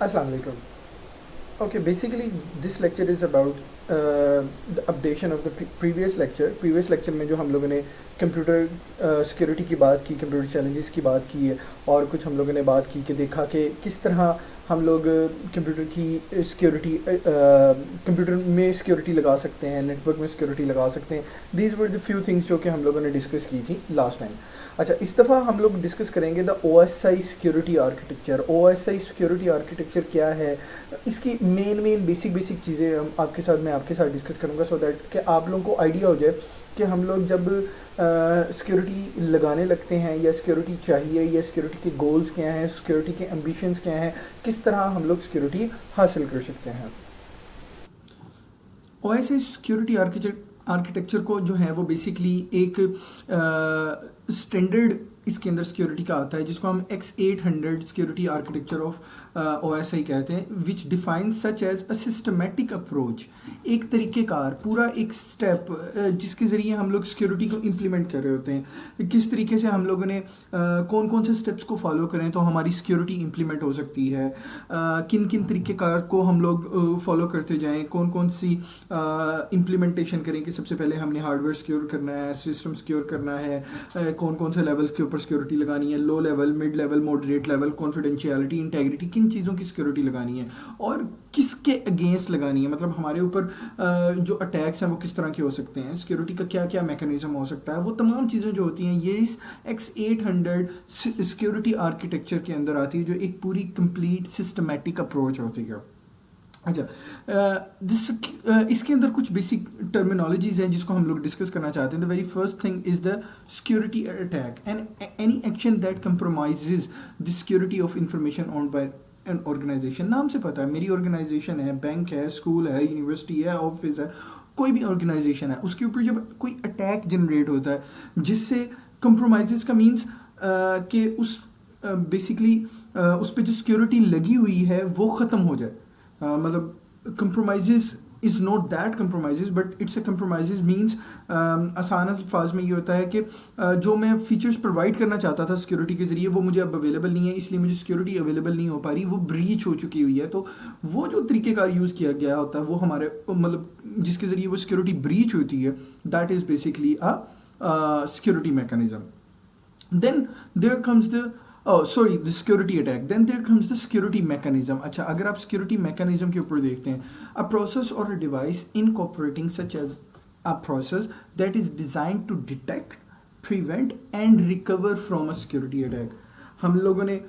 Assalamu alaikum. Okay, basically this lecture is about the updation of the previous lecture. Previous lecture में जो हम लोगों ने computer security की बात की, कंप्यूटर चैलेंजेस की बात की है, और कुछ हम लोगों ने बात की कि देखा कि किस तरह हम लोग कंप्यूटर की सिक्योरिटी कंप्यूटर में सिक्योरिटी लगा सकते हैं, नेटवर्क में सिक्योरिटी लगा सकते हैं. These were the few things जो कि हम लोगों ने डिस्कस की थी लास्ट टाइम. अच्छा, इस दफ़ा हम लोग डिस्कस करेंगे the OSI security architecture. OSI security architecture क्या है, इसकी मेन बेसिक चीज़ें हम मैं आपके साथ डिस्कस करूँगा, सो दैट कि आप लोगों को आइडिया हो जाए कि हम लोग जब सिक्योरिटी लगाने लगते हैं, या सिक्योरिटी चाहिए, या सिक्योरिटी के गोल्स क्या हैं, सिक्योरिटी के एम्बिशंस क्या हैं, किस तरह हम लोग सिक्योरिटी हासिल कर सकते हैं. OSI सिक्योरिटी आर्किटेक्चर को जो है वो बेसिकली एक स्टैंडर्ड इसके अंदर सिक्योरिटी का आता है, जिसको हम X800 security architecture of OSI कहते हैं, which define such as a systematic approach. एक तरीक़ेकार, पूरा एक स्टेप जिसके ज़रिए हम लोग सिक्योरिटी को इम्प्लीमेंट कर रहे होते हैं. किस तरीके से हम लोगों ने कौन कौन से स्टेप्स को फॉलो करें तो हमारी सिक्योरिटी इम्प्लीमेंट हो सकती है, किन किन तरीक़ेकार को हम लोग फॉलो करते जाएं, कौन कौन सी इम्प्लीमेंटेशन करें कि सबसे पहले हमने हार्डवेयर सिक्योर करना है, सिस्टम सिक्योर करना है, कौन कौन से लेवल्स के ऊपर सिक्योरिटी लगानी है, low level, mid level, moderate level, confidentiality, integrity, किन चीज़ों की सिक्योरिटी लगानी है और किसके अगेंस्ट लगानी है. मतलब हमारे ऊपर जो अटैक्स हैं वो किस तरह के हो सकते हैं, सिक्योरिटी का क्या क्या मैकेनिज्म हो सकता है, वो तमाम चीज़ें जो होती हैं ये इस X800 सिक्योरिटी आर्किटेक्चर के अंदर आती है, जो एक पूरी कंप्लीट सिस्टमेटिक अप्रोच होती है. अच्छा, इसके अंदर कुछ बेसिक टर्मिनोलॉजीज हैं जिसको हम लोग डिस्कस करना चाहते हैं. The very first thing is the security attack and any action that compromises the security of information on by an organisation. नाम से पता है, मेरी ऑर्गेनाइजेशन है, बैंक है, स्कूल है, यूनिवर्सिटी है, ऑफिस है, कोई भी ऑर्गेनाइजेशन है, उसके ऊपर जब कोई अटैक जनरेट होता है जिससे कंप्रोमाइजेज का मीन्स कि उस बेसिकली उस पर जो सिक्योरिटी लगी हुई है वो ख़त्म हो जाए. मतलब compromises is not that compromises but it's a compromises means आसान अल्फाज में ये होता है कि जो मैं फीचर्स प्रोवाइड करना चाहता था सिक्योरिटी के ज़रिए वो मुझे अब अवेलेबल नहीं है, इसलिए मुझे सिक्योरिटी अवेलेबल नहीं हो पा रही, वो ब्रीच हो चुकी हुई है. तो वो जो तरीक़ेकार यूज़ किया गया होता है वो हमारे मतलब जिसके ज़रिए वो सिक्योरिटी ब्रीच होती है, that is basically a security mechanism. Then there comes the security attack. Then there comes the security mechanism. अच्छा, अगर आप security mechanism के ऊपर देखते हैं, a process or a device incorporating such as a process that is designed to detect, prevent and recover from a security attack. हम लोगों ने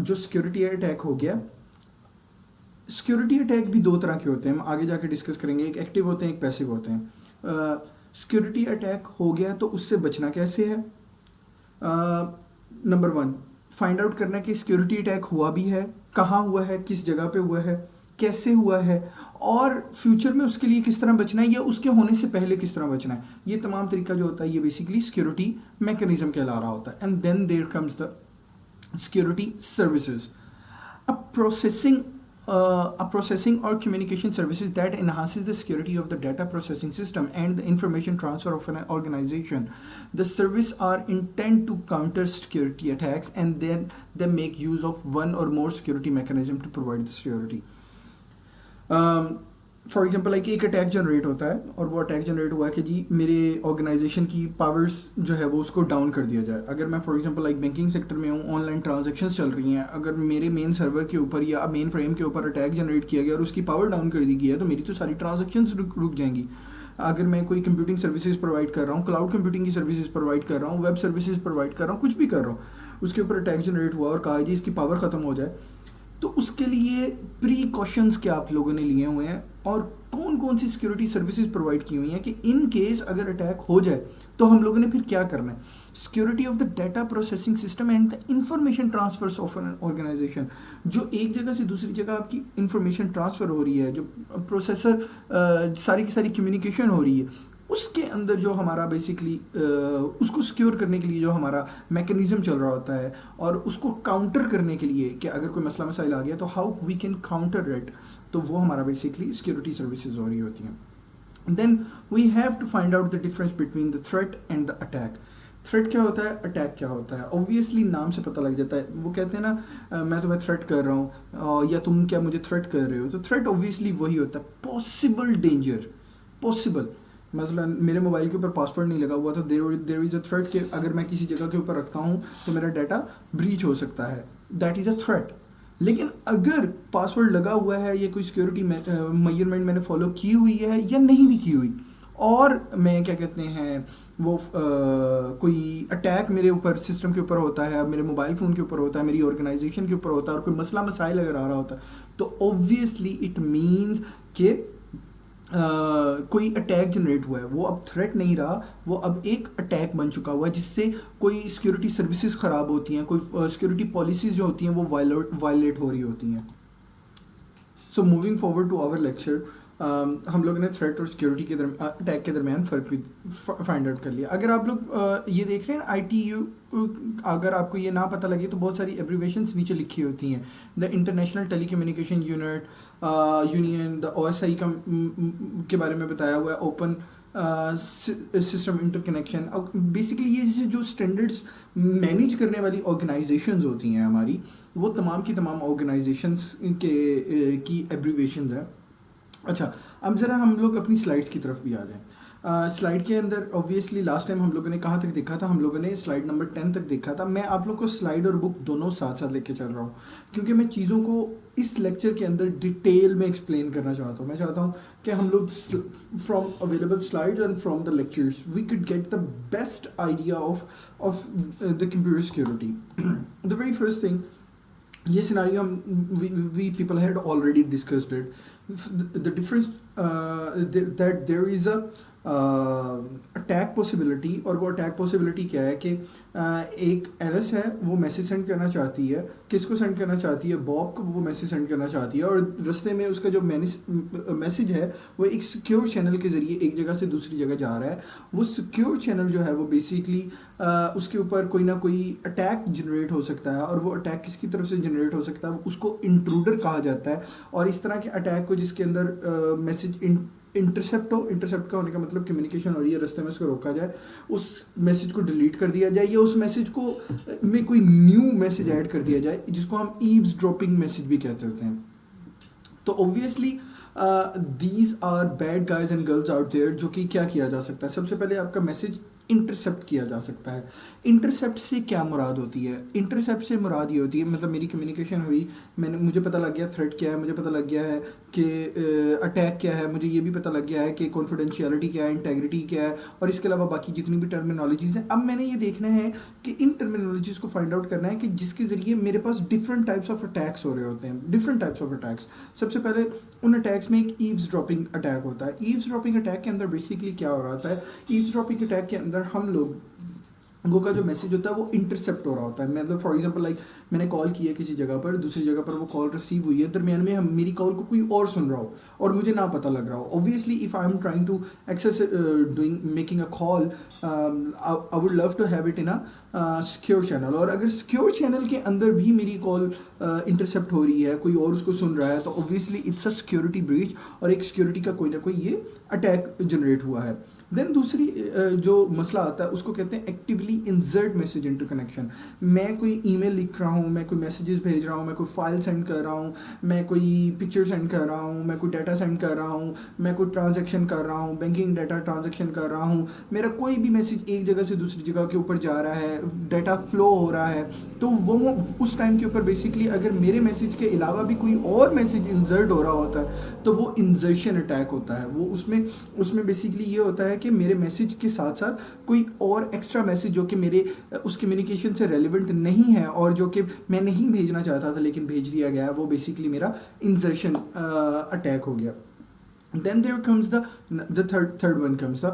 जो security attack हो गया, सिक्योरिटी अटैक भी दो तरह के होते हैं, हम आगे जाके डिस्कस करेंगे. एक एक्टिव होते हैं, एक पैसिव होते हैं. सिक्योरिटी अटैक हो गया तो उससे बचना कैसे है. नंबर 1, फाइंड आउट करना कि सिक्योरिटी अटैक हुआ भी है, कहाँ हुआ है, किस जगह पे हुआ है, कैसे हुआ है, और फ्यूचर में उसके लिए किस तरह बचना है, या उसके होने से पहले किस तरह बचना है. ये तमाम तरीका जो होता है ये बेसिकली सिक्योरिटी मैकेनिज्म कहला रहा होता है. And then there comes the security services, a processing or communication services that enhances the security of the data processing system and the information transfer of an organization. The service are intended to counter security attacks and then they make use of one or more security mechanism to provide the security. For example like एक attack generate होता है और वो attack generate हुआ है कि जी मेरे organisation की पावर्स जो है वो उसको डाउन कर दिया जाए. अगर मैं for example like banking sector में हूँ, ऑनलाइन ट्रांजेक्शन्स चल रही हैं, अगर मेरे मेन सर्वर के ऊपर या मेन फ्रेम के ऊपर अटैक जनरेट किया गया और उसकी पावर डाउन कर दी गई है तो मेरी तो सारी ट्रांजेक्शन्स रुक जाएंगी. अगर मैं कोई कंप्यूटिंग सर्विसेज प्रोवाइड कर रहा हूँ, क्लाउड कंप्यूटिंग की सर्विसेज प्रोवाइड कर रहा हूँ, वेब सर्विसेज प्रोवाइड कर रहा हूँ, कुछ भी कर रहा हूँ, उसके ऊपर अटैक जनरेट हुआ और कहा जी इसकी पावर ख़त्म हो जाए, तो उसके लिए प्रीकॉशंस क्या आप लोगों ने लिए हुए हैं और कौन कौन सी सिक्योरिटी सर्विसेज प्रोवाइड की हुई हैं कि इन केस अगर अटैक हो जाए तो हम लोगों ने फिर क्या करना है. Security of the data processing system and the information transfers of an organisation. जो एक जगह से दूसरी जगह आपकी इंफॉर्मेशन ट्रांसफ़र हो रही है, जो प्रोसेसर सारी की सारी कम्युनिकेशन हो रही है, उसके अंदर जो हमारा बेसिकली उसको सिक्योर करने के लिए जो हमारा मैकेनिज़्म चल रहा होता है और उसको काउंटर करने के लिए कि अगर कोई मसला मसाइल आ गया तो how we can counter it, तो वो हमारा बेसिकली सिक्योरिटी सर्विसेज हो रही होती हैं. Then we have to find out the difference between the threat and the attack. Threat क्या होता है, अटैक क्या होता है? ऑब्वियसली नाम से पता लग जाता है। वो कहते हैं ना मैं तुम्हें थ्रेट कर रहा हूँ या तुम क्या मुझे थ्रेट कर रहे हो। तो थ्रेट ऑब्वियसली वही होता है, पॉसिबल डेंजर, पॉसिबल। मसलन मेरे मोबाइल के ऊपर पासवर्ड नहीं लगा हुआ तो देर इज़ अ थ्रेट कि अगर मैं किसी जगह के ऊपर रखता हूँ तो मेरा डाटा ब्रीच हो सकता है, दैट इज़ अ थ्रेट। लेकिन अगर पासवर्ड लगा हुआ है या कोई सिक्योरिटी मेजरमेंट मैंने फॉलो की हुई है या नहीं भी की हुई, और मैं क्या कहते हैं वो कोई अटैक मेरे ऊपर सिस्टम के ऊपर होता है, मेरे मोबाइल फ़ोन के ऊपर होता है, मेरी ऑर्गेनाइजेशन के ऊपर होता है, और कोई मसला मसाइल अगर आ रहा होता है, तो ऑब्वियसली इट मीन्स कि कोई अटैक जनरेट हुआ है। वो अब थ्रेट नहीं रहा, वो अब एक अटैक बन चुका हुआ है जिससे कोई सिक्योरिटी सर्विसेज ख़राब होती हैं, कोई सिक्योरिटी पॉलिसीज़ जो होती हैं वो वायलेट हो रही होती हैं। So moving forward to our lecture, हम लोगों ने थ्रेट और सिक्योरिटी के अटैक के दरमियान फ़र्क भी फाइंड आउट कर लिया। अगर आप लोग ये देख रहे हैं ITU, अगर आपको ये ना पता लगे तो बहुत सारी एब्रीवेशंस नीचे लिखी होती हैं। The international telecommunication unit union, the OSI का के बारे में बताया हुआ है, ओपन सिस्टम इंटरकनेक्शन। बेसिकली ये जो स्टैंडर्ड्स मैनेज करने वाली ऑर्गेनाइजेशंस होती हैं हमारी, वो तमाम की तमाम ऑर्गेनाइजेशंस की एब्रीवेशंस हैं। अच्छा, अब ज़रा हम लोग अपनी स्लाइड्स की तरफ भी आ जाएं। स्लाइड के अंदर ऑब्वियसली लास्ट टाइम हम लोगों ने कहाँ तक देखा था, हम लोगों ने स्लाइड नंबर 10 तक देखा था। मैं आप लोग को स्लाइड और बुक दोनों साथ साथ लेके चल रहा हूँ क्योंकि मैं चीज़ों को इस लेक्चर के अंदर डिटेल में एक्सप्लेन करना चाहता हूँ। मैं चाहता हूँ कि हम लोग from available slides and from the lectures we could get the best idea of the computer security. The very first thing, ये scenario we people had already discussed it. The difference that there is a attack possibility, और वो attack possibility क्या है कि एक Eris है, वो message send करना चाहती है, किसको सेंड करना चाहती है, बॉब को वो मैसेज सेंड करना चाहती है, और रास्ते में उसका जो मैसेज है वो एक सिक्योर चैनल के ज़रिए एक जगह से दूसरी जगह जा रहा है। वो सिक्योर चैनल जो है वो बेसिकली उसके ऊपर कोई ना कोई अटैक जनरेट हो सकता है, और वो अटैक किसकी तरफ से जनरेट हो सकता है, उसको इंट्रूडर कहा जाता है। और इस तरह के अटैक को जिसके अंदर मैसेज इंटरसेप्ट का होने का मतलब कम्युनिकेशन हो रही है, रास्ते में उसको रोका जाए, उस मैसेज को डिलीट कर दिया जाए, या उस मैसेज को में कोई न्यू मैसेज ऐड कर दिया जाए, जिसको हम ईव्स ड्रॉपिंग मैसेज भी कहते होते हैं। तो obviously these are bad guys and girls out there, जो कि क्या किया जा सकता है, सबसे पहले आपका मैसेज इंटरसेप्ट किया जा सकता है। इंटरसेप्ट से क्या मुराद होती है? इंटरसेप्ट से मुराद ये होती है, मतलब मेरी कम्युनिकेशन हुई, मुझे पता लग गया थ्रेट क्या है, मुझे पता लग गया है कि अटैक क्या है, मुझे ये भी पता लग गया है कि कॉन्फिडेंशियलिटी क्या है, इंटेग्रिटी क्या है, और इसके अलावा बाकी जितनी भी टर्मिनोलॉजीज़ हैं। अब मैंने ये देखना है कि इन टर्मिनोलॉजीज़ को फाइंड आउट करना है कि जिसके ज़रिए मेरे पास डिफरेंट टाइप्स ऑफ अटैक्स हो रहे होते हैं, डिफरेंट टाइप्स ऑफ अटैक्स। सबसे पहले उन अटैक्स में एक ईव्स ड्रॉपिंग अटैक होता है। ईव्स ड्रॉपिंग अटैक के अंदर बेसिकली क्या हो रहा होता है, ईव्स ड्रॉपिंग अटैक के अंदर हम लोगों का जो मैसेज होता है वो इंटरसेप्ट हो रहा होता है। मतलब फॉर एग्जांपल लाइक मैंने कॉल की है किसी जगह पर, दूसरी जगह पर वो कॉल रिसीव हुई है, दरमियान में हम मेरी कॉल को कोई और सुन रहा हो और मुझे ना पता लग रहा हो। Obviously if I am trying to access doing making a call, I would love to have it in a secure channel, और अगर सिक्योर चैनल के अंदर भी मेरी कॉल इंटरसेप्ट हो रही है, कोई और उसको सुन रहा है, तो obviously it's a security breach, और एक सिक्योरिटी का कोई ना कोई ये अटैक जनरेट हुआ है। देन दूसरी जो मसला आता है उसको कहते हैं actively insert message inter connection. मैं कोई ईमेल लिख रहा हूँ, मैं कोई मैसेजेस भेज रहा हूँ, मैं कोई फाइल सेंड कर रहा हूँ, मैं कोई पिक्चर सेंड कर रहा हूँ, मैं कोई डाटा सेंड कर रहा हूँ, मैं कोई ट्रांजैक्शन कर रहा हूँ, बैंकिंग डाटा ट्रांजैक्शन कर रहा हूँ, मेरा कोई भी मैसेज एक जगह से दूसरी जगह के ऊपर जा रहा है, डाटा फ्लो हो रहा है, तो वो उस टाइम के ऊपर बेसिकली अगर मेरे मैसेज के अलावा भी कोई और मैसेज इंसर्ट हो रहा होता है तो वो इंसर्शन अटैक होता है। वो उसमें बेसिकली ये होता है कि मेरे मैसेज के साथ साथ कोई और एक्स्ट्रा मैसेज जो कि मेरे उस कम्युनिकेशन से रेलिवेंट नहीं है और जो कि मैं नहीं भेजना चाहता था लेकिन भेज दिया गया, वो बेसिकली मेरा इंसर्शन अटैक हो गया। Then there comes the third one comes the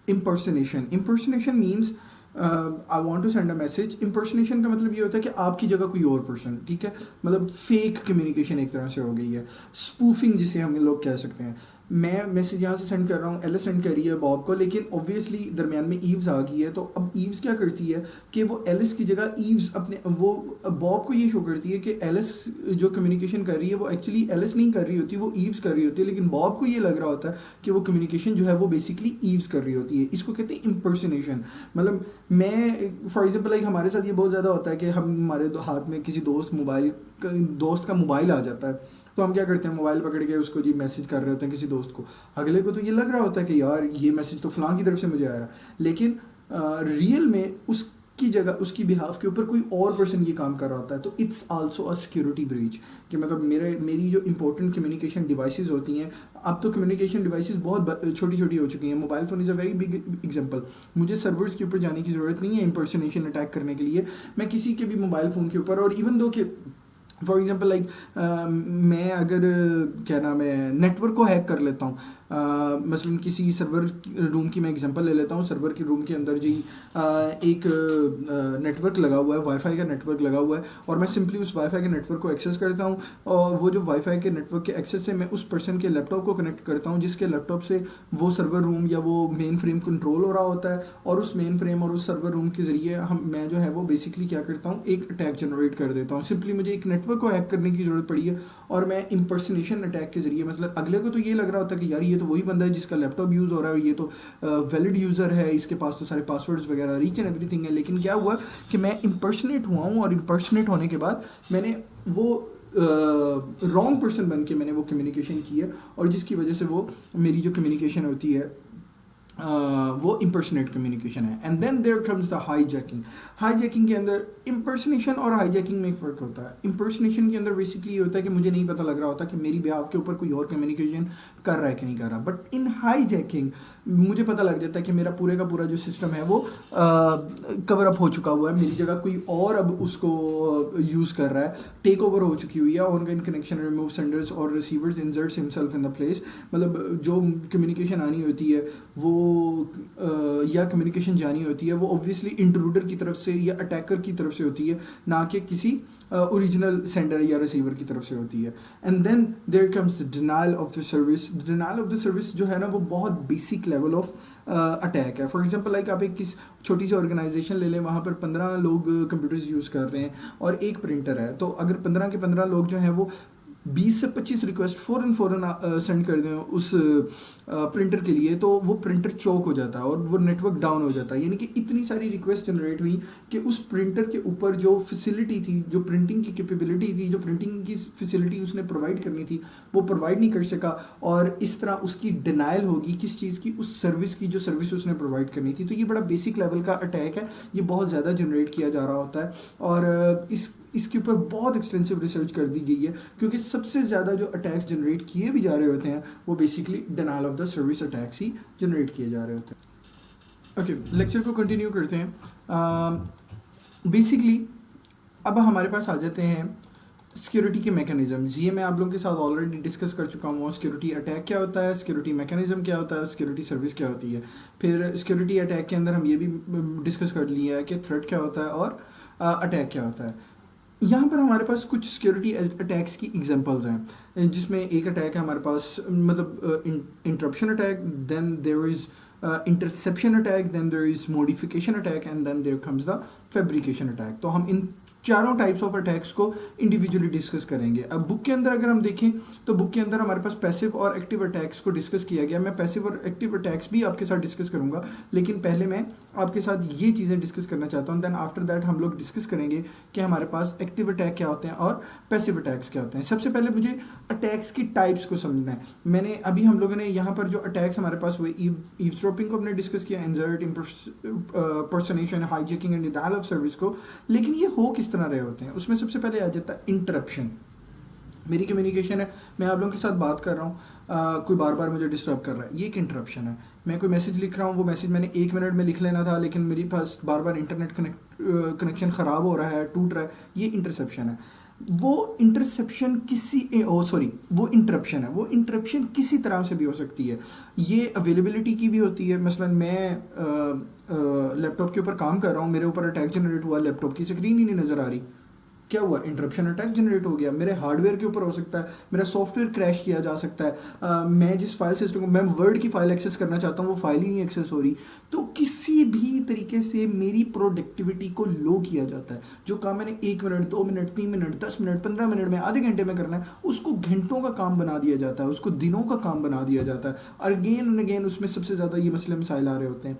impersonation. Impersonation means I want to send a message. Impersonation का मतलब ये होता है कि आपकी जगह कोई और पर्सन, ठीक है, मतलब फेक कम्युनिकेशन एक तरह से हो गई है, स्पूफिंग जिसे हम लोग कह सकते हैं। मैं मैसेज यहाँ से सेंड कर रहा हूँ, एलिस सेंड कर रही है बॉब को, लेकिन ऑब्वियसली दरमियान में ईव्स आ गई है। तो अब ईव्स क्या करती है कि वो एलिस की जगह ईव्स अपने वो बॉब को ये शो करती है कि एलिस जो कम्युनिकेशन कर रही है वो एक्चुअली एलिस नहीं कर रही होती, वो ईव्स कर रही होती है, लेकिन बॉब को ये लग रहा होता है कि वो कम्युनिकेशन जो है वो बेसिकली ईव्स कर रही होती है। इसको कहते हैं इम्पर्सनेशन। मतलब मैं फॉर एग्जांपल लाइक हमारे साथ ये बहुत ज़्यादा होता है कि हम हमारे हाथ में किसी दोस्त का मोबाइल आ जाता है, तो हम क्या करते हैं, मोबाइल पकड़ के उसको जी मैसेज कर रहे होते हैं किसी दोस्त को। अगले को तो ये लग रहा होता है कि यार ये मैसेज तो फलां की तरफ से मुझे आया, लेकिन रियल में उसकी जगह उसकी बिहाफ के ऊपर कोई और पर्सन ये काम कर रहा होता है। तो it's also a security breach कि मतलब मेरी जो इंपॉर्टेंट कम्युनिकेशन डिवाइसेस होती हैं, अब तो कम्युनिकेशन डिवाइसेस बहुत छोटी छोटी हो चुकी हैं। Mobile phone is a very big example. मुझे सर्वर्स के ऊपर जाने की ज़रूरत नहीं है इम्पर्सनेशन अटैक करने के लिए। मैं किसी के भी मोबाइल फ़ोन के ऊपर, और इवन दो कि फॉर एग्जांपल लाइक मैं अगर क्या नाम है नेटवर्क को हैक कर लेता हूँ, मसलन किसी सर्वर रूम की मैं एग्जांपल ले लेता हूँ। सर्वर के रूम के अंदर जी एक नेटवर्क लगा हुआ है, वाईफाई का नेटवर्क लगा हुआ है, और मैं सिंपली उस वाईफाई के नेटवर्क को एक्सेस करता हूँ, और वो जो वाईफाई के नेटवर्क के एक्सेस से मैं उस पर्सन के लैपटॉप को कनेक्ट करता हूँ, जिसके लैपटॉप से वो सर्वर रूम या वो मेन फ्रेम कंट्रोल हो रहा होता है। और उस मेन फ्रेम और उस सर्वर रूम के ज़रिए मैं जो है वो बेसिकली क्या करता हूँ, एक अटैक जनरेट कर देता हूँ। सिंपली मुझे एक नेटवर्क को हैक करने की ज़रूरत पड़ी है, और मैं इम्पर्सनेशन अटैक के ज़रिए, मतलब अगले को तो ये लग रहा होता है कि यार ये तो वही बंदा है जिसका लैपटॉप यूज़ हो रहा है, ये तो वैलिड यूज़र है, इसके पास तो सारे पासवर्ड्स वगैरह रीच एंड एवरीथिंग है। लेकिन क्या हुआ कि मैं इम्पर्सनेट हुआ हूँ, और इम्पर्सनेट होने के बाद मैंने वो रॉन्ग पर्सन बन के मैंने वो कम्युनिकेशन की है, और जिसकी वजह से वो मेरी जो कम्युनिकेशन होती है वो इम्पर्सनेट कम्युनिकेशन है। And then there comes the hijacking. Hijacking के अंदर इम्पर्सनेशन और हाईजैकिंग में एक फ़र्क होता है। इम्पर्सनेशन के अंदर बेसिकली ये होता है कि मुझे नहीं पता लग रहा होता कि मेरी बिहाफ के ऊपर कोई और कम्युनिकेशन कर रहा है कि नहीं कर रहा, बट इन हाईजैकिंग मुझे पता लग जाता है कि मेरा पूरे का पूरा जो सिस्टम है वो कवर अप हो चुका हुआ है, मेरी जगह कोई और अब उसको यूज़ कर रहा है, टेक ओवर हो चुकी हुई है। ऑनगोइंग कनेक्शन रिमूव सेंडर्स और receivers inserts himself in the place. मतलब जो कम्युनिकेशन आनी होती है वो या कम्युनिकेशन जानी होती है वो ऑब्वियसली इंट्रूडर की तरफ से या अटैकर की तरफ से होती है, ना कि किसी ओरिजिनल सेंडर या रिसीवर की तरफ से होती है। And then there comes the denial of the service. Denial of the service जो है ना वो बहुत बेसिक लेवल ऑफ अटैक है। फॉर एग्जांपल लाइक आप एक किस छोटी सी ऑर्गेनाइजेशन ले लें, वहाँ पर 15 लोग कंप्यूटर्स यूज़ कर रहे हैं और एक प्रिंटर है, तो अगर 15 के 15 लोग जो हैं वो 20 से 25 रिक्वेस्ट फ़ौरन सेंड कर दें उस प्रिंटर के लिए, तो वो प्रिंटर चौक हो जाता है और वो नेटवर्क डाउन हो जाता है। यानी कि इतनी सारी रिक्वेस्ट जनरेट हुई कि उस प्रिंटर के ऊपर जो फैसिलिटी थी, जो प्रिंटिंग की कैपेबिलिटी थी, जो प्रिंटिंग की फैसिलिटी उसने प्रोवाइड करनी थी, वो प्रोवाइड नहीं कर सका, और इस तरह उसकी डिनाइल होगी किस चीज़ की, उस सर्विस की जो सर्विस उसने प्रोवाइड करनी थी। तो ये बड़ा बेसिक लेवल का अटैक है, ये बहुत ज़्यादा जनरेट किया जा रहा होता है, और इसके ऊपर बहुत एक्सटेंसिव रिसर्च कर दी गई है, क्योंकि सबसे ज़्यादा जो अटैक्स जनरेट किए भी जा रहे होते हैं वो basically denial of the service attacks he generate किए जा रहे होते हैं। ओके, लेक्चर को कंटिन्यू करते हैं। बेसिकली अब हमारे पास आ जाते हैं सिक्योरिटी के मैकेनिज़म्स। ये मैं आप लोगों के साथ ऑलरेडी डिस्कस कर चुका हूँ। सिक्योरिटी अटैक क्या होता है, सिक्योरिटी मैकेनिज़्म क्या होता है, सिक्योरिटी सर्विस क्या होती है। फिर सिक्योरिटी अटैक के अंदर हम ये भी डिस्कस कर लिया है कि थ्रेट क्या होता है और अटैक क्या होता है। यहाँ पर हमारे पास कुछ सिक्योरिटी अटैक्स की एग्जांपल्स हैं, जिसमें एक अटैक है हमारे पास मतलब interruption attack, then there is interception attack, then there is modification attack, and then there comes the fabrication attack. तो हम इन चारों टाइप्स ऑफ अटैक्स को इंडिविजुअली डिस्कस करेंगे। अब बुक के अंदर अगर हम देखें तो बुक के अंदर हमारे पास पैसिव और एक्टिव अटैक्स को डिस्कस किया गया। मैं पैसिव और एक्टिव अटैक्स भी आपके साथ डिस्कस करूंगा, लेकिन पहले मैं आपके साथ ये चीज़ें डिस्कस करना चाहता हूँ। देन आफ्टर दैट हम लोग डिस्कस करेंगे कि हमारे पास एक्टिव अटैक क्या होते हैं और पैसिव अटैक्स क्या होते हैं। सबसे पहले मुझे अटैक्स की टाइप्स को समझना है। मैंने अभी हम लोगों ने यहाँ पर जो अटैक्स हमारे पास हुए, ईव्सड्रॉपिंग को हमने डिस्कस किया, insert, impersonation, hijacking and denial of service को। लेकिन ये हो किस तरह रहे होते हैं, उसमें सबसे पहले आ जाता है इंटरप्शन। मेरी कम्युनिकेशन है, मैं आप लोगों के साथ बात कर रहा हूँ, कोई बार बार मुझे डिस्टर्ब कर रहा है, ये एक इंटरप्शन है। मैं कोई मैसेज लिख रहा हूँ, वो मैसेज मैंने 1 मिनट में लिख लेना था, लेकिन मेरे पास बार बार इंटरनेट कनेक्शन ख़राब हो रहा है, टूट रहा है, ये इंटरसेप्शन है। वो इंटरसेप्शन वो इंटरप्शन है। वो इंटरप्शन किसी तरह से भी हो सकती है। ये अवेलेबिलिटी की भी होती है। मसलन मैं लैपटॉप के ऊपर काम कर रहा हूँ, मेरे ऊपर अटैक जनरेट हुआ, लैपटॉप की स्क्रीन ही नहीं नज़र आ रही, क्या हुआ, इंटरप्शन अटैक जनरेट हो गया, मेरे हार्डवेयर के ऊपर हो सकता है, मेरा सॉफ्टवेयर क्रैश किया जा सकता है, मैं जिस फाइल सिस्टम को, मैं वर्ड की फाइल एक्सेस करना चाहता हूँ वो फाइल ही नहीं एक्सेस हो रही। तो किसी भी तरीके से मेरी प्रोडक्टिविटी को लो किया जाता है। जो काम मैंने 1 minute, 2 minute, 3 minute, 10 minute, 15 minute में, आधे घंटे में करना है, उसको घंटों का काम बना दिया जाता है, उसको दिनों का काम बना दिया जाता है। और अगेन एंड अगेन उसमें सबसे ज़्यादा ये मसले मसाइल आ रहे होते हैं।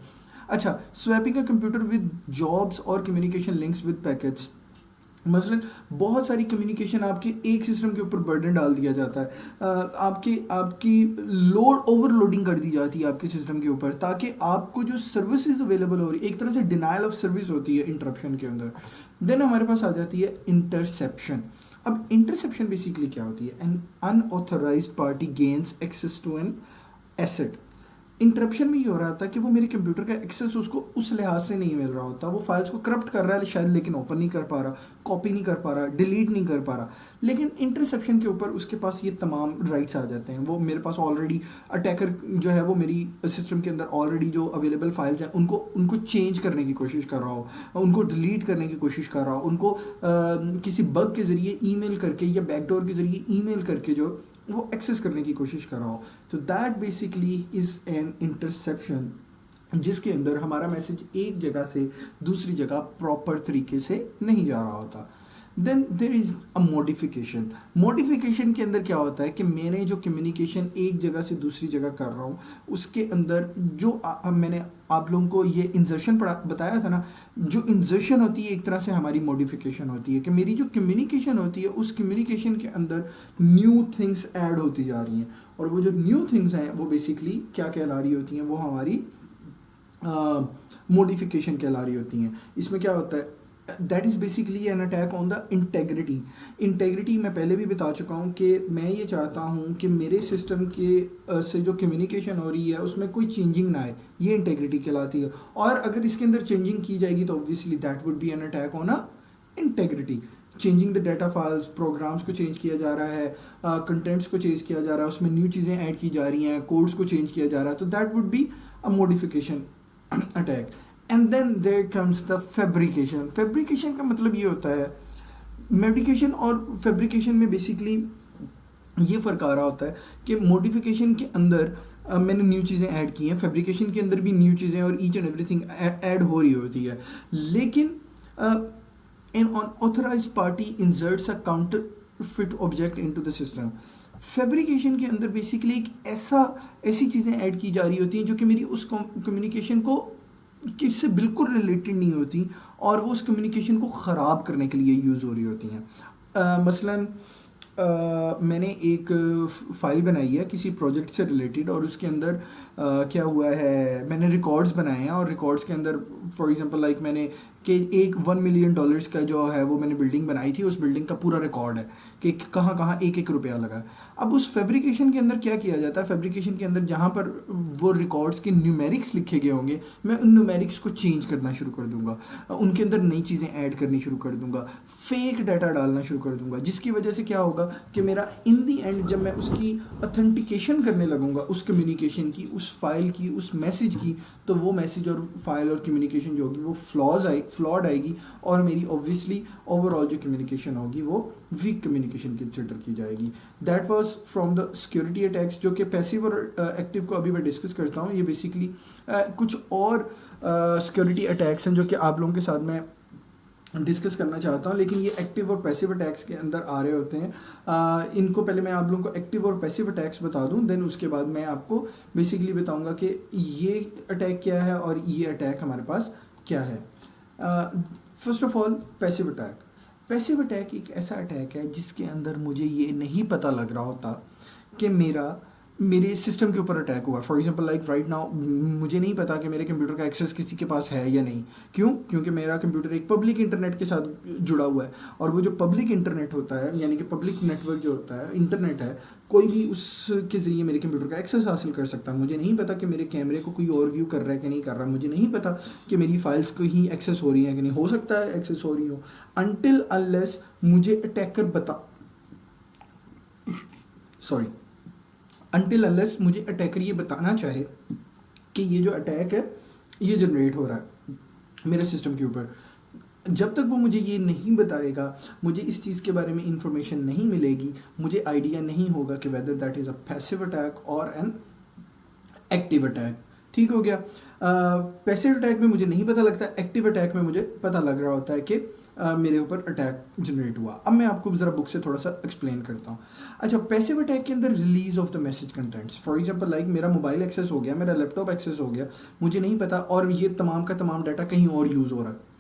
अच्छा, swapping a computer with jobs और कम्युनिकेशन लिंक्स विद पैकेट्स। मसलन बहुत सारी कम्युनिकेशन आपके एक सिस्टम के ऊपर बर्डन डाल दिया जाता है, आपकी आपकी लोड ओवरलोडिंग कर दी जाती है आपके सिस्टम के ऊपर, ताकि आपको जो सर्विसेज अवेलेबल हो रही है, एक तरह से डिनाइल ऑफ सर्विस होती है इंटरप्शन के अंदर। देन हमारे पास आ जाती है इंटरसेप्शन। अब इंटरसेप्शन बेसिकली क्या होती है, an unauthorized party gains access to an asset. Interruption में ये हो रहा था कि वो मेरे कंप्यूटर का एक्सेस उसको उस लिहाज से नहीं मिल रहा होता, वो फाइल्स को करप्ट कर रहा है शायद, लेकिन ओपन नहीं कर पा रहा, कॉपी नहीं कर पा रहा, डिलीट नहीं कर पा रहा। लेकिन इंटरसेप्शन के ऊपर उसके पास ये तमाम राइट्स आ जाते हैं। वो मेरे पास ऑलरेडी अटैकर जो है वो मेरी सिस्टम के अंदर ऑलरेडी जो अवेलेबल फाइल्स हैं उनको उनको चेंज करने की कोशिश कर रहा हो, उनको डिलीट करने की कोशिश कर रहा हो, उनको किसी बग के ज़रिए ईमेल करके या बैकडोर के ज़रिए ईमेल करके जो वो एक्सेस करने की कोशिश कर रहा हो। तो that basically is an interception, जिसके अंदर हमारा मैसेज एक जगह से दूसरी जगह प्रॉपर तरीके से नहीं जा रहा होता। Then there is a modification. Modification के अंदर क्या होता है कि मैंने जो कम्युनिकेशन एक जगह से दूसरी जगह कर रहा हूँ, उसके अंदर जो मैंने आप लोगों को ये इंजर्शन बताया था ना, जो इंजर्शन होती है एक तरह से हमारी मॉडिफिकेशन होती है कि मेरी जो कम्युनिकेशन होती है उस कम्युनिकेशन के अंदर न्यू थिंग्स ऐड होती जा रही हैं। और वो जो न्यू थिंग्स हैं वो बेसिकली क्या कहला रही होती हैं, वो हमारी मॉडिफिकेशन कहला रही होती हैं। इसमें क्या होता है, that is basically N attack on the integrity. Integrity मैं पहले भी बता चुका हूँ कि मैं ये चाहता हूँ कि मेरे सिस्टम के से जो कम्युनिकेशन हो रही है उसमें कोई चेंजिंग ना आए, ये इंटेग्रिटी कहलाती है। और अगर इसके अंदर चेंजिंग की जाएगी तो obviously that would be an attack on a integrity. Changing the data files, programs को चेंज किया जा रहा है, कंटेंट्स को चेंज किया जा रहा है, उसमें न्यू चीज़ें ऐड की जा रही हैं, कोड्स को चेंज किया जा रहा है, तो that would be a modification attack. And then there comes the fabrication. Fabrication का मतलब ये होता है, मॉडिफिकेशन और फैब्रिकेशन में बेसिकली ये फ़र्क आ रहा होता है कि मॉडिफिकेशन के अंदर मैंने न्यू चीज़ें ऐड की हैं, फैब्रिकेशन के अंदर भी न्यू चीज़ें और ईच एंड एवरीथिंग ऐड हो रही होती है। लेकिन N authorised party inserts a counterfeit object into the system. Fabrication के अंदर बेसिकली एक ऐसी चीज़ें ऐड की जा रही होती हैं जो कि मेरी उस कम्युनिकेशन को किससे बिल्कुल रिलेटेड नहीं होती, और वो उस कम्युनिकेशन को ख़राब करने के लिए यूज़ हो रही होती हैं। मसलन मैंने एक फ़ाइल बनाई है किसी प्रोजेक्ट से रिलेटेड, और उसके अंदर क्या हुआ है, मैंने रिकॉर्ड्स बनाए हैं, और रिकॉर्ड्स के अंदर फॉर एग्जांपल लाइक मैंने कि एक $1 मिलियन का जो है वो मैंने बिल्डिंग बनाई थी, उस बिल्डिंग का पूरा रिकॉर्ड है कि कहाँ कहाँ एक एक रुपया लगा। अब उस फैब्रिकेशन के अंदर क्या किया जाता है, फैब्रिकेशन के अंदर जहाँ पर वो रिकॉर्ड्स के न्यूमेरिक्स लिखे गए होंगे, मैं उन न्यूमेरिक्स को चेंज करना शुरू कर दूंगा, उनके अंदर नई चीज़ें ऐड करनी शुरू कर दूंगा, फेक डाटा डालना शुरू कर दूंगा, जिसकी वजह से क्या होगा कि मेरा इन दी एंड जब मैं उसकी ऑथेंटिकेशन करने लगूंगा उस कम्युनिकेशन की, उस फाइल की, उस मैसेज की, तो वो मैसेज और फाइल और कम्युनिकेशन जो होगी वो फ्लॉड आएगी, और मेरी ऑब्वियसली ओवरऑल जो कम्युनिकेशन होगी वो वीक कम्युनिकेशन कंसिडर की जाएगी। That was from the security attacks, जो कि पैसिव और एक्टिव को अभी मैं डिस्कस करता हूँ। ये बेसिकली कुछ और सिक्योरिटी अटैक्स हैं जो कि आप लोगों के साथ मैं डिस्कस करना चाहता हूँ, लेकिन ये एक्टिव और पैसिव अटैक्स के अंदर आ रहे होते हैं। इनको पहले मैं आप लोगों को एक्टिव और पैसिव अटैक्स बता दूँ, देन उसके बाद मैं आपको बेसिकली बताऊँगा कि ये अटैक क्या है और ये अटैक हमारे पास क्या है। First of all passive attack. Passive attack एक ऐसा अटैक है जिसके अंदर मुझे ये नहीं पता लग रहा होता कि मेरे सिस्टम के ऊपर अटैक हुआ। For example like right now मुझे नहीं पता कि मेरे कंप्यूटर का एक्सेस किसी के पास है या नहीं। क्यों? क्योंकि मेरा कंप्यूटर एक पब्लिक इंटरनेट के साथ जुड़ा हुआ है, और वो जो पब्लिक इंटरनेट होता है यानी कि पब्लिक नेटवर्क जो होता है, इंटरनेट है, कोई भी उसके ज़रिए मेरे कंप्यूटर का एक्सेस हासिल कर सकता है। मुझे नहीं पता कि मेरे कैमरे को कोई और व्यू कर रहा है कि नहीं कर रहा, मुझे नहीं पता कि मेरी फाइल्स को ही एक्सेस हो रही हैं कि नहीं, हो सकता है एक्सेस हो रही हो, अनटिल अनलेस मुझे मुझे अटैकर ये बताना चाहे कि ये जो अटैक है ये जनरेट हो रहा है मेरे सिस्टम के ऊपर। जब तक वो मुझे ये नहीं बताएगा, मुझे इस चीज़ के बारे में इंफॉर्मेशन नहीं मिलेगी, मुझे आइडिया नहीं होगा कि whether that is a passive attack और एन एक्टिव अटैक। ठीक हो गया। पैसिव अटैक में मुझे नहीं पता लगता, एक्टिव अटैक में मुझे पता लग रहा होता है कि मेरे ऊपर अटैक जनरेट हुआ। अब मैं आपको ज़रा बुक से थोड़ा सा एक्सप्लेन करता हूँ। अच्छा, पैसिव अटैक के अंदर release of the message contents, for example like मेरा मोबाइल एक्सेस हो गया, मेरा लैपटॉप एक्सेस हो गया, मुझे नहीं पता, और ये तमाम का तमाम डाटा कहीं और यूज़ हो रहा है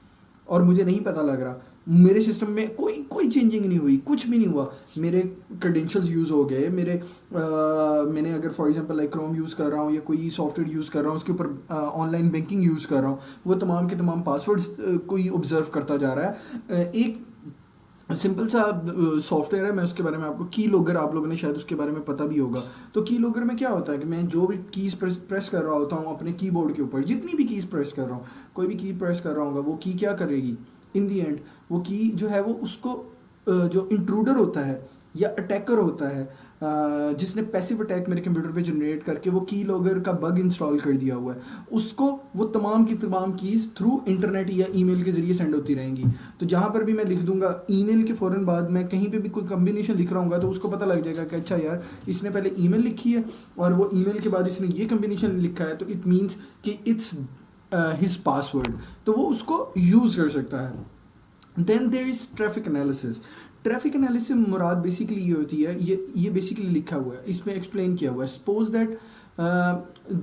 और मुझे नहीं पता लग रहा, मेरे सिस्टम में कोई कोई चेंजिंग नहीं हुई, कुछ भी नहीं हुआ, मेरे क्रेडेंशियल्स यूज़ हो गए, मैंने अगर for example like Chrome use कर रहा हूँ या कोई सॉफ्टवेयर यूज़ कर रहा हूँ, उसके ऊपर ऑनलाइन बैंकिंग यूज़ कर रहा हूँ, वो तमाम के तमाम पासवर्ड्स कोई ऑब्जर्व करता जा रहा है। एक सिंपल सा सॉफ्टवेयर है, मैं उसके बारे में आपको, की लॉगर, आप लोगों ने शायद उसके बारे में पता भी होगा। तो की लॉगर में क्या होता है कि मैं जो भी कीज़ प्रेस कर रहा होता हूँ अपने कीबोर्ड के ऊपर, जितनी भी कीज़ प्रेस कर रहा हूँ, कोई भी की प्रेस कर रहा हूँ, वो की क्या करेगी इन दी एंड, वो की जो है वो उसको जो इंट्रूडर होता है या अटैकर होता है, जिसने पैसिव अटैक मेरे कंप्यूटर पे जनरेट करके वो की लॉगर का बग इंस्टॉल कर दिया हुआ है, उसको वो तमाम की तमाम कीज़ थ्रू इंटरनेट या ईमेल के ज़रिए सेंड होती रहेंगी। तो जहाँ पर भी मैं लिख दूंगा ईमेल के फ़ौरन बाद मैं कहीं पे भी कोई कम्बिनेशन लिख रहा हूँ तो उसको पता लग जाएगा कि अच्छा यार, इसने पहले ईमेल लिखी है और वो ईमेल के बाद इसने ये कम्बिनेशन लिखा है, तो इट मीन्स कि इट्स हिज पासवर्ड, तो वो उसको यूज़ कर सकता है। Then there is traffic analysis. Traffic analysis मुराद बेसिकली ये होती है, ये बेसिकली लिखा हुआ है, इसमें एक्सप्लेन किया हुआ है, suppose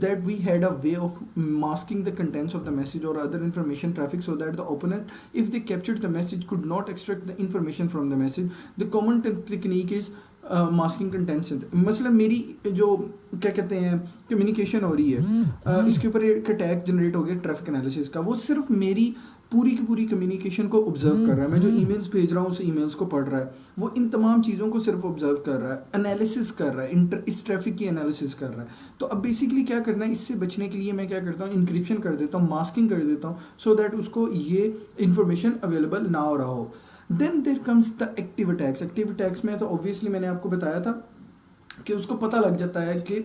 that we had a way of masking the contents of the message or other information traffic so that the opponent, if they captured the message, could not extract the information from the message. The common technique is masking contents. मतलब मेरी जो क्या कहते हैं communication हो रही है, इसके ऊपर एक अटैक जनरेट हो गया ट्रैफिक एनालिसिस का, वो सिर्फ मेरी पूरी की पूरी कम्युनिकेशन को ऑब्जर्व कर रहा है, मैं जो ईमेल्स भेज रहा हूँ उस ईमेल्स को पढ़ रहा है, वो इन तमाम चीज़ों को सिर्फ ऑब्जर्व कर रहा है, एनालिसिस कर रहा है, इस ट्रैफिक की एनालिसिस कर रहा है। तो अब बेसिकली क्या करना है, इससे बचने के लिए मैं क्या करता हूँ, इंक्रिप्शन कर देता हूँ, मास्किंग कर देता हूँ, सो दैट उसको ये इन्फॉर्मेशन अवेलेबल ना हो रहा हो। Then there comes the active attacks. Active attacks में तो ऑब्वियसली मैंने आपको बताया था कि उसको पता लग जाता है कि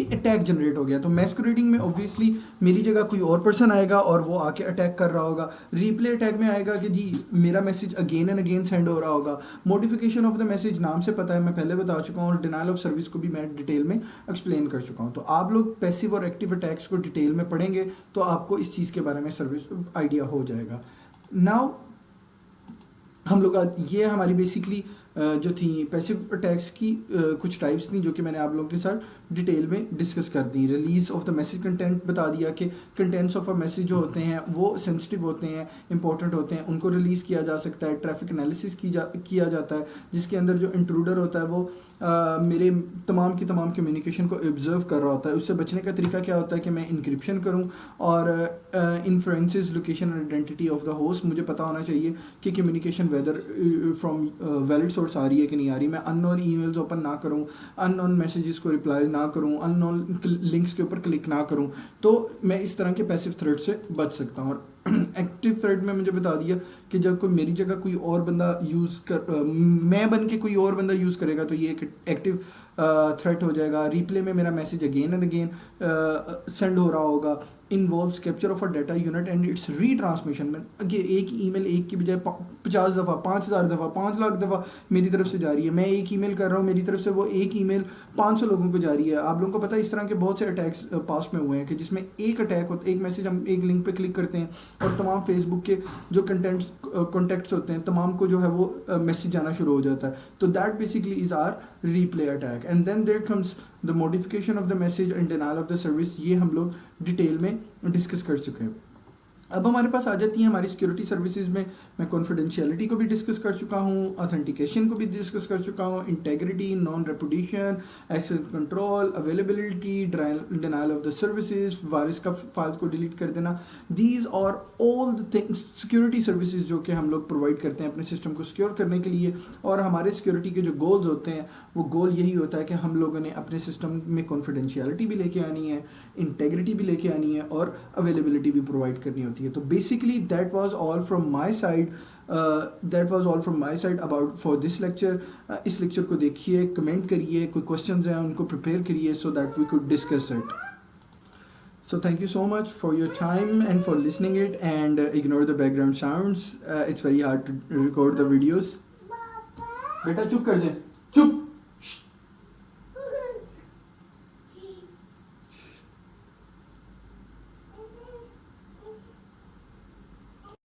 अटैक जनरेट हो गया। तो मैस्कुरेडिंग में ऑब्वियसली मेरी जगह कोई और पर्सन आएगा और वो आके अटैक कर रहा होगा। रीप्ले अटैक में आएगा कि जी मेरा message again and again send हो रहा होगा। मॉडिफिकेशन ऑफ द मैसेज नाम से पता है, मैं पहले बता चुका हूँ, और डिनाइल ऑफ सर्विस को भी मैं डिटेल में एक्सप्लेन कर चुका हूँ। तो आप लोग पैसिव और एक्टिव अटैक्स को डिटेल में पढ़ेंगे तो आपको इस चीज़ के बारे में सर्विस आइडिया हो जाएगा। नाउ हम लोग ये हमारी बेसिकली जो थी पैसिव अटैक्स की कुछ टाइप्स थी जो कि मैंने आप लोगों के साथ डिटेल में डिस्कस कर दी। Release of the message content बता दिया कि कंटेंट्स ऑफ अ मैसेज जो होते हैं वो सेंसिटिव होते हैं, इंपॉर्टेंट होते हैं, उनको रिलीज़ किया जा सकता है। ट्रैफिक एनालिसिस किया जाता है जिसके अंदर जो इंट्रूडर होता है वो मेरे तमाम की तमाम कम्युनिकेशन को ऑब्जर्व कर रहा होता है। उससे बचने का तरीका क्या होता है कि मैं इंक्रिप्शन करूँ और इन्फ्रेंसेस लोकेशन और आइडेंटिटी ऑफ द होस्ट, मुझे पता होना चाहिए कि communication whether from valid source आ रही है कि नहीं आ रही। मैं अननोन ईमेल्स ओपन ना करूँ, अननोन मैसेजेस को रिप्लाई ना करूँ, अननोन लिंक्स के ऊपर क्लिक ना करूँ, तो मैं इस तरह के पैसिव थ्रेट से बच सकता हूँ। और एक्टिव थ्रेट में मुझे बता दिया कि जब कोई मेरी जगह कोई और बंदा मैं बन के कोई और बंदा यूज़ करेगा तो ये एक एक्टिव थ्रेट हो जाएगा। रिप्ले में मेरा message again and again send हो रहा होगा। Involves capture of a data unit and it's retransmission में एक ईमेल एक की बजाय 50 दफ़ा, 5000 दफ़ा, 5 लाख दफ़ा मेरी तरफ से जा रही है। मैं एक ईमेल कर रहा हूँ, मेरी तरफ से वो एक ईमेल 500 लोगों को जा रही है। आप लोगों को पता है इस तरह के बहुत से अटैक्स पास्ट में हुए हैं कि जिसमें एक अटैक होता है, एक मैसेज हम एक लिंक पे क्लिक करते हैं और तमाम फेसबुक के जो कॉन्टेक्ट्स होते हैं तमाम को जो है वो मैसेज आना शुरू हो जाता है। तो that basically is are replay attack and then there comes the modification of the message and denial of the service। ये हम लोग डिटेल में डिस्कस कर चुके हैं। अब हमारे पास आ जाती है हमारी सिक्योरिटी सर्विसेज में। मैं कॉन्फिडेंशियलिटी को भी डिस्कस कर चुका हूँ, ऑथेंटिकेशन को भी डिस्कस कर चुका हूँ, integrity, non reputation, access control, availability, denial of the services, virus का फाइल्स को डिलीट कर देना। दीज और all the things security services जो कि हम लोग प्रोवाइड करते हैं अपने सिस्टम को सिक्योर करने के लिए। और हमारे सिक्योरिटी के जो गोल्स होते हैं वो गोल यही होता है कि हम लोगों ने अपने सिस्टम में कॉन्फिडेंशियलिटी भी लेके आनी है, इंटेग्रिटी भी लेके आनी है और अवेलेबिलिटी भी प्रोवाइड करनी होती है। तो basically that was all from my side about for this lecture. इस लेक्चर को देखिए, कमेंट करिए, कोई क्वेश्चंस हैं उनको प्रिपेयर करिए so that we could discuss it. So thank you so much for your time and for listening it, and ignore the background sounds. It's very hard to record the videos. बेटा चुप कर जाए, चुप.